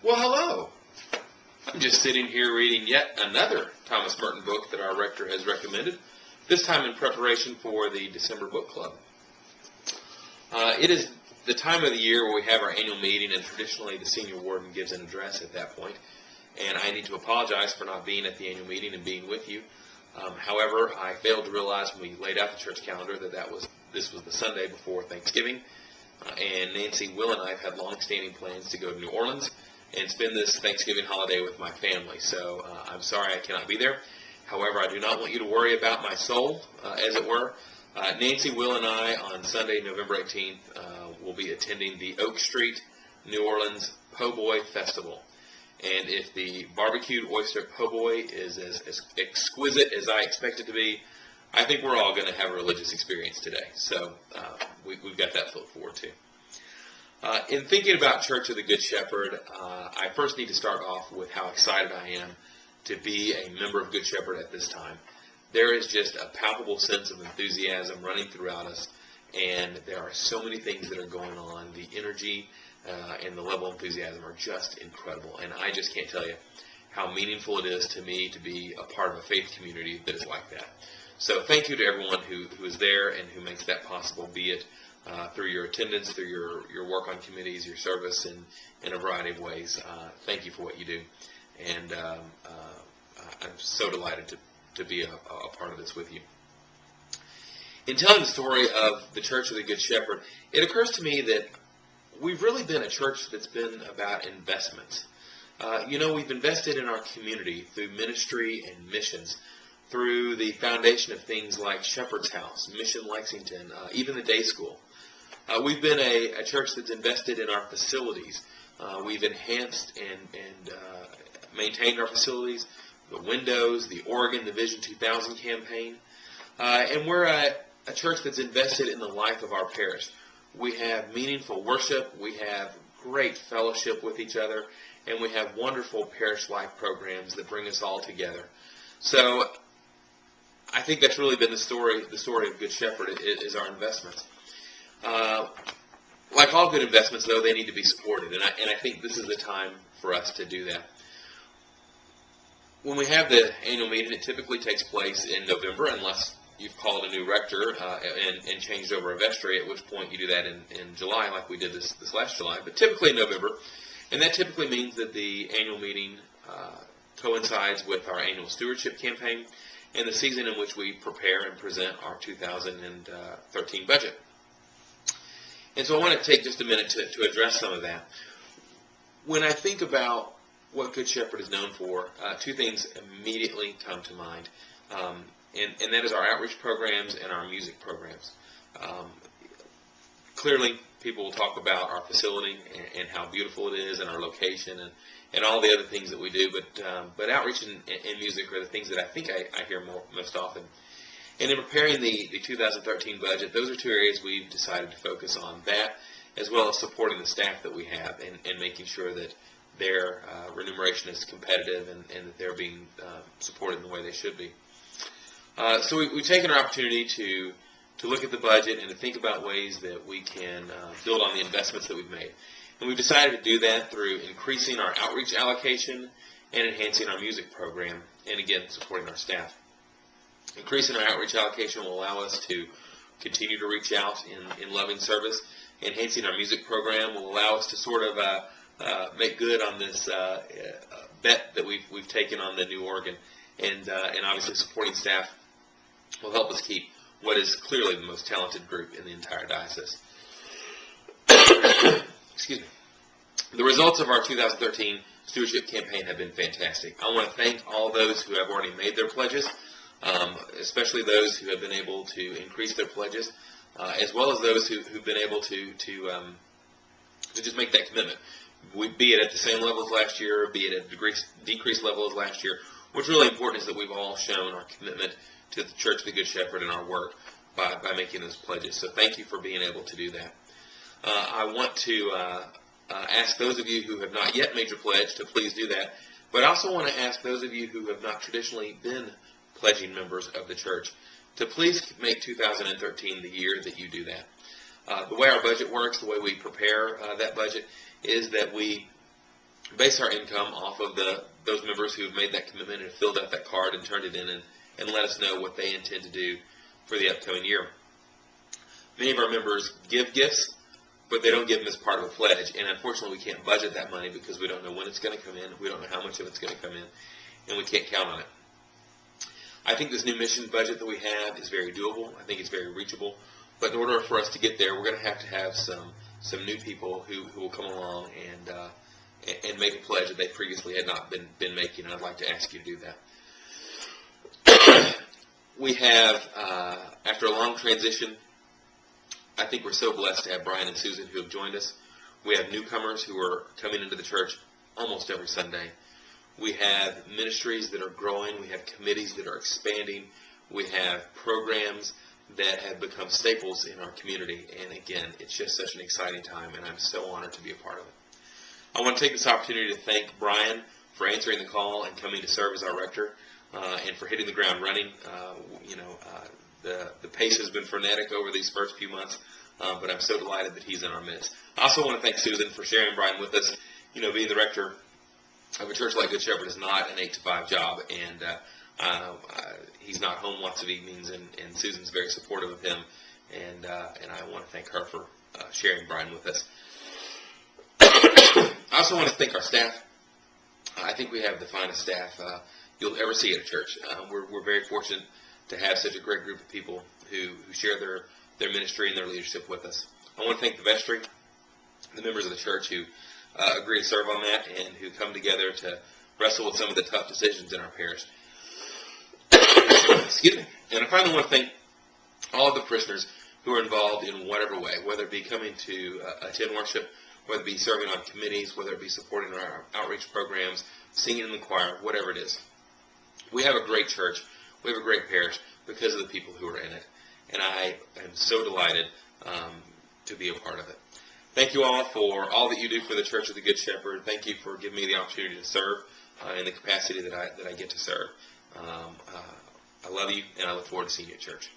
Well, hello. I'm just sitting here reading yet another Thomas Merton book that our rector has recommended, this time in preparation for the December book club. It is the time of the year where we have our annual meeting, and traditionally the senior warden gives an address at that point. And I need to apologize for not being at the annual meeting and being with you. However, I failed to realize when we laid out the church calendar that this was the Sunday before Thanksgiving. And Nancy, Will, and I have had long-standing plans to go to New Orleans and spend this Thanksgiving holiday with my family. So I'm sorry I cannot be there. However, I do not want you to worry about my soul, as it were. Nancy, Will, and I on Sunday, November 18th, will be attending the Oak Street, New Orleans Po' Boy Festival. And if the barbecued oyster po' boy is as exquisite as I expect it to be, I think we're all going to have a religious experience today. So we've got that to look forward to. In thinking about Church of the Good Shepherd, I first need to start off with how excited I am to be a member of Good Shepherd at this time. There is just a palpable sense of enthusiasm running throughout us, and there are so many things that are going on. The energy and the level of enthusiasm are just incredible, and I just can't tell you how meaningful it is to me to be a part of a faith community that is like that. So thank you to everyone who is there and who makes that possible, be it through your attendance, through your work on committees, your service in a variety of ways. Thank you for what you do, and I'm so delighted to be a part of this with you. In telling the story of the Church of the Good Shepherd, it occurs to me that we've really been a church that's been about investments. We've invested in our community through ministry and missions, through the foundation of things like Shepherd's House, Mission Lexington, even the day school. We've been a church that's invested in our facilities. We've enhanced and maintained our facilities, the windows, the Oregon, the Vision 2000 campaign. And we're a church that's invested in the life of our parish. We have meaningful worship, we have great fellowship with each other, and we have wonderful parish life programs that bring us all together. So I think that's really been the story of Good Shepherd is our investments. Like all good investments, though, they need to be supported, and I think this is the time for us to do that. When we have the annual meeting, it typically takes place in November, unless you've called a new rector and changed over a vestry, at which point you do that in July, like we did this last July, but typically in November. And that typically means that the annual meeting coincides with our annual stewardship campaign and the season in which we prepare and present our 2013 budget. And so I want to take just a minute to address some of that. When I think about what Good Shepherd is known for, two things immediately come to mind. And that is our outreach programs and our music programs. Clearly, people will talk about our facility and how beautiful it is and our location and all the other things that we do, but outreach and music are the things that I think I hear most often. And in preparing the 2013 budget, those are two areas we've decided to focus on, that as well as supporting the staff that we have and making sure that their remuneration is competitive and that they're being supported in the way they should be. So we've taken our opportunity to look at the budget and to think about ways that we can build on the investments that we've made. And we've decided to do that through increasing our outreach allocation and enhancing our music program, and again, supporting our staff. Increasing our outreach allocation will allow us to continue to reach out in loving service. Enhancing our music program will allow us to sort of make good on this bet that we've taken on the new organ. And obviously supporting staff will help us keep what is clearly the most talented group in the entire diocese. Excuse me. The results of our 2013 stewardship campaign have been fantastic. I want to thank all those who have already made their pledges, especially those who have been able to increase their pledges, as well as those who've been able to just make that commitment. Be it at the same level as last year, be it at a decreased level as last year. What's really important is that we've all shown our commitment to the Church of the Good Shepherd and our work by making those pledges. So thank you for being able to do that. I want to ask those of you who have not yet made your pledge to please do that. But I also want to ask those of you who have not traditionally been pledging members of the church to please make 2013 the year that you do that. The way our budget works, the way we prepare that budget, is that we base our income off of those members who have made that commitment and filled out that card and turned it in and let us know what they intend to do for the upcoming year. Many of our members give gifts, but they don't give them as part of a pledge, and unfortunately we can't budget that money because we don't know when it's going to come in, we don't know how much of it's going to come in, and we can't count on it. I think this new mission budget that we have is very doable. I think it's very reachable, but in order for us to get there, we're going to have some new people who will come along and make a pledge that they previously had not been making, and I'd like to ask you to do that. We have, after a long transition, I think we're so blessed to have Brian and Susan who have joined us. We have newcomers who are coming into the church almost every Sunday. We have ministries that are growing. We have committees that are expanding. We have programs that have become staples in our community. And again, it's just such an exciting time, and I'm so honored to be a part of it. I want to take this opportunity to thank Brian for answering the call and coming to serve as our rector, and for hitting the ground running. The pace has been frenetic over these first few months, but I'm so delighted that he's in our midst. I also want to thank Susan for sharing Brian with us. Being the rector of a church like Good Shepherd is not an 8-to-5 job, and he's not home lots of evenings, and Susan's very supportive of him, and I want to thank her for sharing Brian with us. I also want to thank our staff. I think we have the finest staff you'll ever see at a church. We're very fortunate to have such a great group of people who share their ministry and their leadership with us. I want to thank the vestry, the members of the church who agree to serve on that and who come together to wrestle with some of the tough decisions in our parish. Excuse me. And I finally want to thank all of the parishioners who are involved in whatever way, whether it be coming to attend worship, whether it be serving on committees, whether it be supporting our outreach programs, singing in the choir, whatever it is. We have a great church. We have a great parish because of the people who are in it. And I am so delighted to be a part of it. Thank you all for all that you do for the Church of the Good Shepherd. Thank you for giving me the opportunity to serve in the capacity that I get to serve. I love you, and I look forward to seeing you at church.